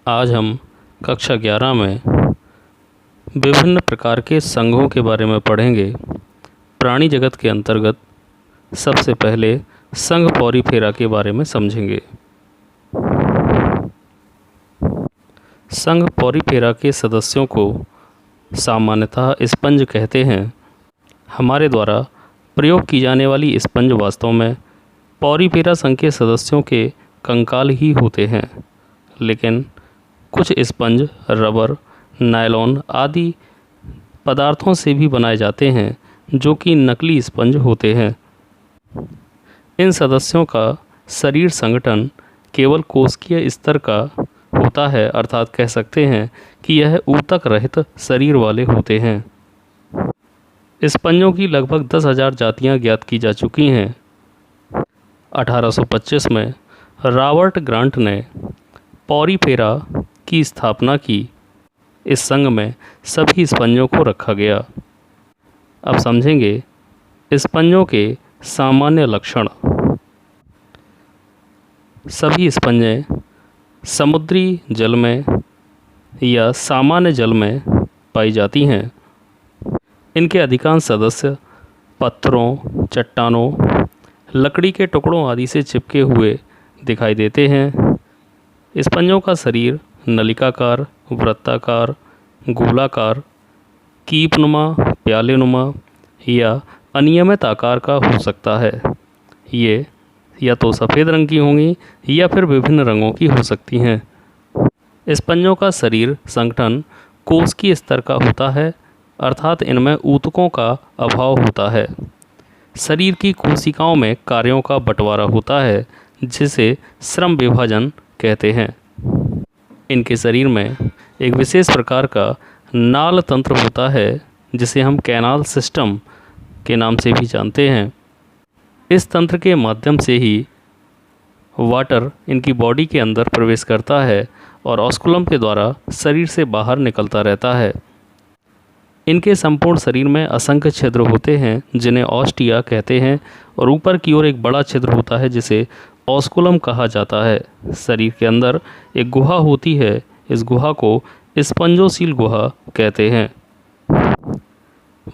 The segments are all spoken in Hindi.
आज हम कक्षा 11 में विभिन्न प्रकार के संघों के बारे में पढ़ेंगे। प्राणी जगत के अंतर्गत सबसे पहले संघ पॉरीफेरा के बारे में समझेंगे। संघ पॉरीफेरा के सदस्यों को सामान्यतः स्पंज कहते हैं। हमारे द्वारा प्रयोग की जाने वाली स्पंज वास्तव में पॉरीफेरा संघ के सदस्यों के कंकाल ही होते हैं, लेकिन कुछ स्पंज रबर, नायलॉन आदि पदार्थों से भी बनाए जाते हैं जो कि नकली स्पंज होते हैं। इन सदस्यों का शरीर संगठन केवल कोशिकीय स्तर का होता है, अर्थात कह सकते हैं कि यह ऊतक रहित शरीर वाले होते हैं। स्पंजों की लगभग 10,000 जातियां ज्ञात की जा चुकी हैं। 1825 में रॉबर्ट ग्रांट ने पॉरीफेरा की स्थापना की। इस संघ में सभी स्पंजों को रखा गया। अब समझेंगे स्पंजों के सामान्य लक्षण। सभी स्पंजें समुद्री जल में या सामान्य जल में पाई जाती हैं। इनके अधिकांश सदस्य पत्थरों, चट्टानों, लकड़ी के टुकड़ों आदि से चिपके हुए दिखाई देते हैं। स्पंजों का शरीर नलिकाकार, वृत्ताकार, गोलाकार, कीपनुमा, प्यालेनुमा या अनियमित आकार का हो सकता है। ये या तो सफ़ेद रंग की होंगी या फिर विभिन्न रंगों की हो सकती हैं। स्पंजों का शरीर संगठन कोशिकीय स्तर का होता है, अर्थात इनमें ऊतकों का अभाव होता है। शरीर की कोशिकाओं में कार्यों का बंटवारा होता है, जिसे श्रम विभाजन कहते हैं। इनके शरीर में एक विशेष प्रकार का नाल तंत्र होता है, जिसे हम कैनाल सिस्टम के नाम से भी जानते हैं। इस तंत्र के माध्यम से ही वाटर इनकी बॉडी के अंदर प्रवेश करता है और ऑस्कुलम के द्वारा शरीर से बाहर निकलता रहता है। इनके संपूर्ण शरीर में असंख्य छिद्र होते हैं, जिन्हें ऑस्टिया कहते हैं, और ऊपर की ओर एक बड़ा छिद्र होता है जिसे ऑस्कुलम कहा जाता है। शरीर के अंदर एक गुहा होती है। इस गुहा को स्पंजोसील गुहा कहते हैं।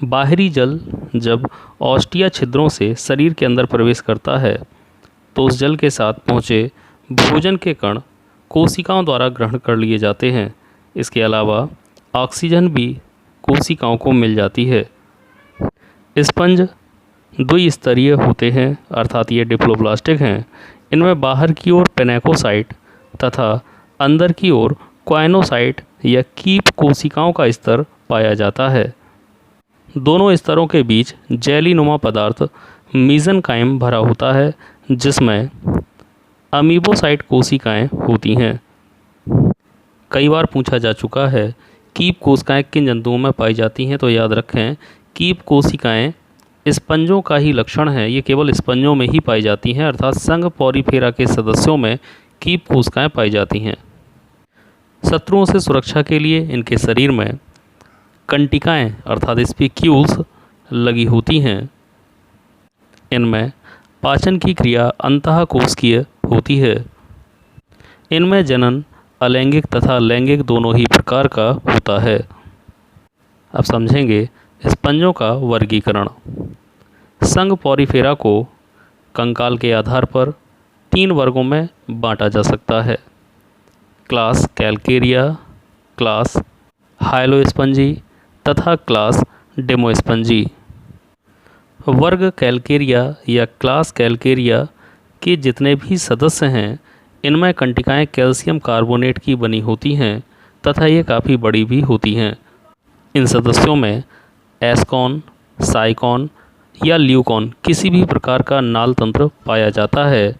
बाहरी जल जब ऑस्टिया छिद्रों से शरीर के अंदर प्रवेश करता है तो उस जल के साथ पहुँचे भोजन के कण कोशिकाओं द्वारा ग्रहण कर लिए जाते हैं। इसके अलावा ऑक्सीजन भी कोशिकाओं को मिल जाती है। स्पंज द्विस्तरीय होते हैं, अर्थात ये डिप्लोब्लास्टिक हैं। इनमें बाहर की ओर पेनाकोसाइट तथा अंदर की ओर क्वाइनोसाइट या कीप कोशिकाओं का स्तर पाया जाता है। दोनों स्तरों के बीच जेलीनुमा पदार्थ मीज़ेनकाइम भरा होता है, जिसमें अमीबोसाइट कोशिकाएं होती हैं। कई बार पूछा जा चुका है कीप कोशिकाएं किन जंतुओं में पाई जाती हैं, तो याद रखें कीप कोशिकाएं स्पंजों का ही लक्षण है। ये केवल स्पंजों में ही पाई जाती हैं, अर्थात संघ पॉरीफेरा के सदस्यों में कीप कोशिकाएं पाई जाती हैं। शत्रुओं से सुरक्षा के लिए इनके शरीर में कंटिकाएं अर्थात स्पिक्यूल्स लगी होती हैं। इनमें पाचन की क्रिया अंतःकोशिकीय होती है। इनमें जनन अलैंगिक तथा लैंगिक दोनों ही प्रकार का होता है। अब समझेंगे स्पंजों का वर्गीकरण। संघ पॉरीफेरा को कंकाल के आधार पर 3 वर्गों में बांटा जा सकता है: क्लास कैल्केरिया, क्लास हाइलोस्पंजी तथा क्लास डेमोस्पंजी। वर्ग कैल्केरिया या क्लास कैल्केरिया के जितने भी सदस्य हैं, इनमें कंटिकाएं कैल्शियम कार्बोनेट की बनी होती हैं तथा ये काफ़ी बड़ी भी होती हैं। इन सदस्यों में एस्कॉन, साइकॉन या ल्यूकॉन किसी भी प्रकार का नाल तंत्र पाया जाता है।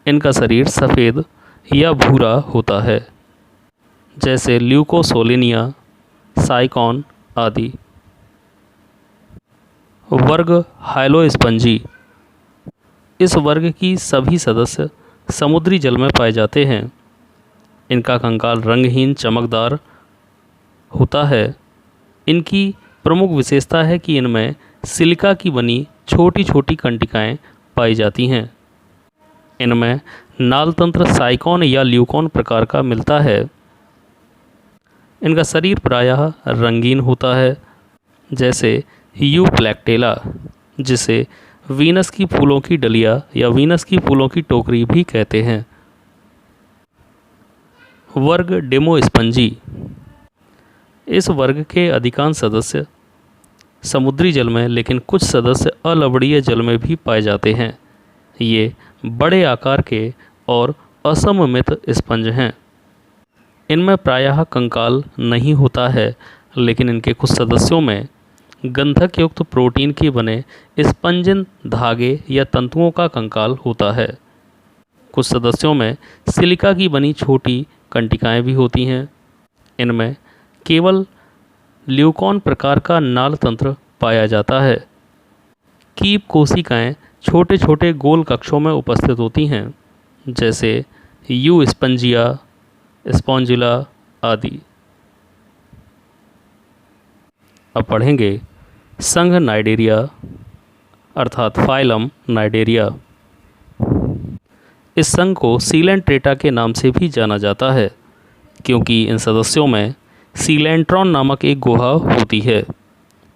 इनका शरीर सफ़ेद या भूरा होता है, जैसे ल्यूकोसोलिनिया, साइकॉन आदि। वर्ग हाइलोस्पंजी। इस वर्ग की सभी सदस्य समुद्री जल में पाए जाते हैं। इनका कंकाल रंगहीन चमकदार होता है। इनकी प्रमुख विशेषता है कि इनमें सिलिका की बनी छोटी छोटी कंटिकाएं पाई जाती हैं। इनमें नाल तंत्र साइकॉन या ल्यूकॉन प्रकार का मिलता है। इनका शरीर प्रायः रंगीन होता है, जैसे यूप्लैक्टेला, जिसे वीनस की फूलों की डलिया या वीनस की फूलों की टोकरी भी कहते हैं। वर्ग डेमोस्पंजी। इस वर्ग के अधिकांश सदस्य समुद्री जल में, लेकिन कुछ सदस्य अलवणीय जल में भी पाए जाते हैं। ये बड़े आकार के और असममित स्पंज हैं। इनमें प्रायः कंकाल नहीं होता है, लेकिन इनके कुछ सदस्यों में गंधक युक्त प्रोटीन के बने स्पंजिन धागे या तंतुओं का कंकाल होता है। कुछ सदस्यों में सिलिका की बनी छोटी कंटिकाएं भी होती हैं। इनमें केवल ल्यूकॉन प्रकार का नाल तंत्र पाया जाता है। कीप कोशिकाएं छोटे छोटे गोल कक्षों में उपस्थित होती हैं, जैसे यू स्पंजिया, स्पॉन्जिला आदि। अब पढ़ेंगे संघ नाइडेरिया अर्थात फाइलम नाइडेरिया। इस संघ को सीलेंट्रेटा के नाम से भी जाना जाता है, क्योंकि इन सदस्यों में सीलेंट्रॉन नामक एक गुहा होती है।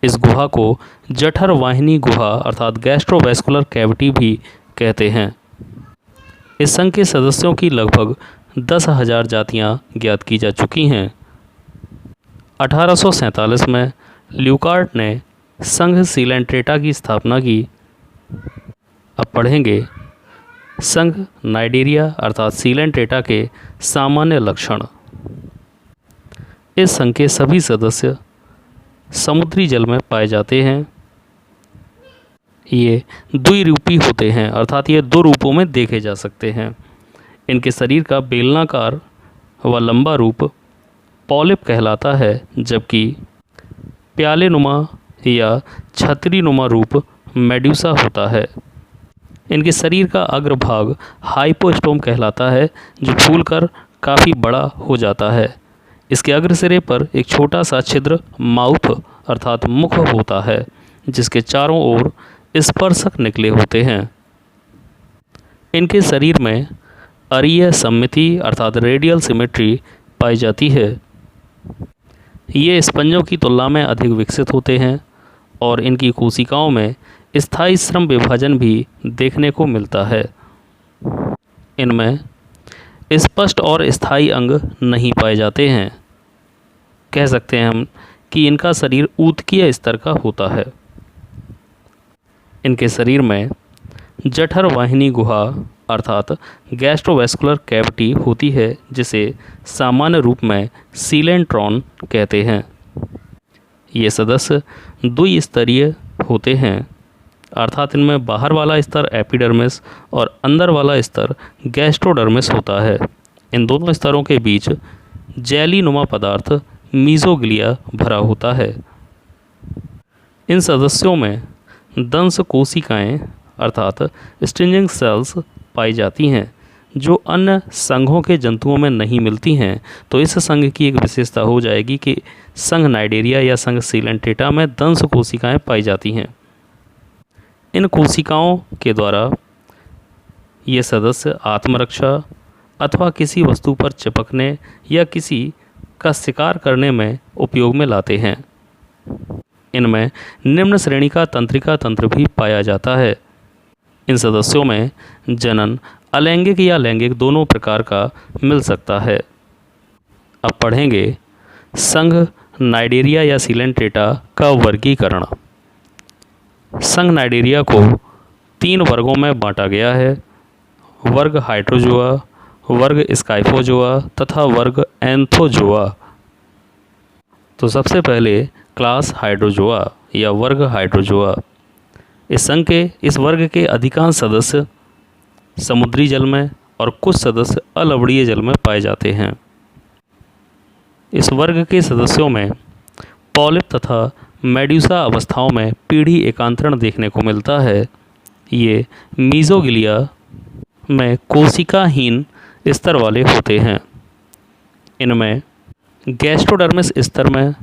इस गुहा को जठर वाहिनी गुहा अर्थात गैस्ट्रोवैस्कुलर कैविटी भी कहते हैं। इस संघ के सदस्यों की लगभग 10,000 जातियां ज्ञात की जा चुकी हैं। 1847 में ल्यूकार्ट ने संघ सीलेंट्रेटा की स्थापना की। अब पढ़ेंगे संघ नाइडेरिया अर्थात सीलेंट्रेटा के सामान्य लक्षण। इस संघ के सभी सदस्य समुद्री जल में पाए जाते हैं। ये द्विरूपी होते हैं अर्थात ये दो रूपों में देखे जा सकते हैं। इनके शरीर का बेलनाकार व लंबा रूप पॉलिप कहलाता है, जबकि प्यालेनुमा या छतरीनुमा रूप मेड्यूसा होता है। इनके शरीर का अग्रभाग हाइपोस्टोम कहलाता है, जो फूलकर काफ़ी बड़ा हो जाता है। इसके अग्र सिरे पर एक छोटा सा छिद्र माउथ अर्थात मुख होता है, जिसके चारों ओर स्पर्शक निकले होते हैं। इनके शरीर में अरीय सममिति अर्थात रेडियल सिमेट्री पाई जाती है। ये स्पंजों की तुलना में अधिक विकसित होते हैं और इनकी कोशिकाओं में स्थायी श्रम विभाजन भी देखने को मिलता है। इनमें स्पष्ट और स्थायी अंग नहीं पाए जाते हैं। कह सकते हैं हम कि इनका शरीर ऊतकीय स्तर का होता है। इनके शरीर में जठर वाहिनी गुहा अर्थात गैस्ट्रोवैस्कुलर कैविटी होती है, जिसे सामान्य रूप में सीलेंट्रॉन कहते हैं। ये सदस्य द्विस्तरीय होते हैं अर्थात इनमें बाहर वाला स्तर एपिडर्मिस और अंदर वाला स्तर गैस्ट्रोडर्मिस होता है। इन दोनों स्तरों के बीच जेली नुमा पदार्थ मीजोग्लिया भरा होता है। इन सदस्यों में दंश कोशिकाएं अर्थात स्ट्रिंजिंग सेल्स पाई जाती हैं, जो अन्य संघों के जंतुओं में नहीं मिलती हैं। तो इस संघ की एक विशेषता हो जाएगी कि संघ नाइडेरिया या संघ सीलेंट्रेटा में दंश कोशिकाएं पाई जाती हैं। इन कोशिकाओं के द्वारा ये सदस्य आत्मरक्षा अथवा किसी वस्तु पर चिपकने या किसी का शिकार करने में उपयोग में लाते हैं। इनमें निम्न श्रेणी का तंत्रिका तंत्र भी पाया जाता है। इन सदस्यों में जनन अलैंगिक या लैंगिक दोनों प्रकार का मिल सकता है। अब पढ़ेंगे संघ नाइडेरिया या सीलेंट्रेटा का वर्गीकरण। संघ नाइडेरिया को 3 वर्गों में बांटा गया है: वर्ग हाइड्रोजोआ, वर्ग स्काइफोजोआ तथा वर्ग एंथोजोआ। तो सबसे पहले क्लास हाइड्रोजोआ या वर्ग हाइड्रोजोआ। इस वर्ग के अधिकांश सदस्य समुद्री जल में और कुछ सदस्य अलवणीय जल में पाए जाते हैं। इस वर्ग के सदस्यों में पॉलिप तथा मेड्यूसा अवस्थाओं में पीढ़ी एकांतरण देखने को मिलता है। ये मीजोग्लिया में कोशिकाहीन स्तर वाले होते हैं। इनमें गैस्ट्रोडर्मिस स्तर में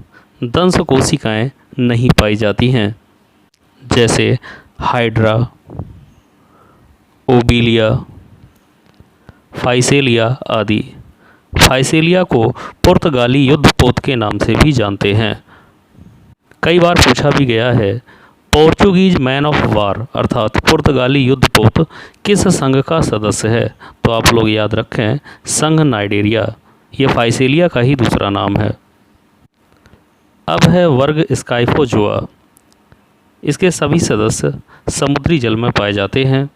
दंश कोशिकाएं नहीं पाई जाती हैं, जैसे हाइड्रा, ओबिलिया, फाइसेलिया आदि। फाइसेलिया को पुर्तगाली युद्धपोत के नाम से भी जानते हैं। कई बार पूछा भी गया है, पोर्चुगीज मैन ऑफ वार अर्थात पुर्तगाली युद्धपोत किस संघ का सदस्य है? तो आप लोग याद रखें, संघ नाइडेरिया। ये फाइसेलिया का ही दूसरा नाम है। अब है वर्ग स्काइफोजोआ। इसके सभी सदस्य समुद्री जल में पाए जाते हैं।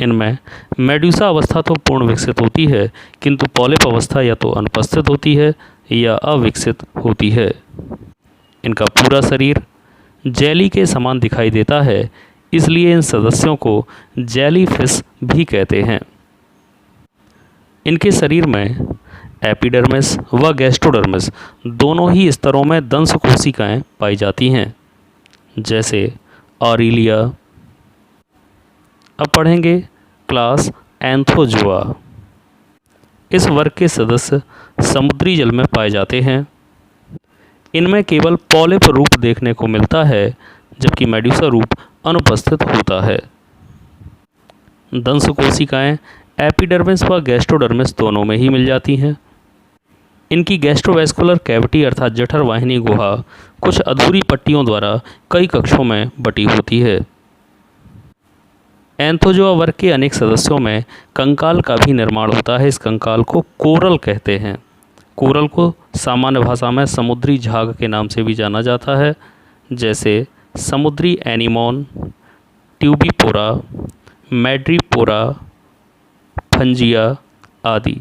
इनमें मेडुसा अवस्था तो पूर्ण विकसित होती है, किंतु पॉलिप अवस्था या तो अनुपस्थित होती है या अविकसित होती है। इनका पूरा शरीर जेली के समान दिखाई देता है, इसलिए इन सदस्यों को जेलीफिश भी कहते हैं। इनके शरीर में एपिडर्मिस व गैस्ट्रोडर्मिस दोनों ही स्तरों में दंश कोशिकाएं पाई जाती हैं, जैसे ऑरिलिया। अब पढ़ेंगे क्लास एंथोजोआ। इस वर्ग के सदस्य समुद्री जल में पाए जाते हैं। इनमें केवल पॉलिप रूप देखने को मिलता है, जबकि मेडुसा रूप अनुपस्थित होता है। दंश कोशिकाएं एपिडर्मिस व गैस्ट्रोडर्मिस दोनों में ही मिल जाती हैं। इनकी गैस्ट्रोवैस्कुलर कैविटी अर्थात जठर वाहिनी गुहा कुछ अधूरी पट्टियों द्वारा कई कक्षों में बटी होती है। एंथोजोआ वर्ग के अनेक सदस्यों में कंकाल का भी निर्माण होता है। इस कंकाल को कोरल कहते हैं। कोरल को सामान्य भाषा में समुद्री झाग के नाम से भी जाना जाता है, जैसे समुद्री एनीमोन, ट्यूबिपोरा, मैड्रीपोरा, फंजिया आदि।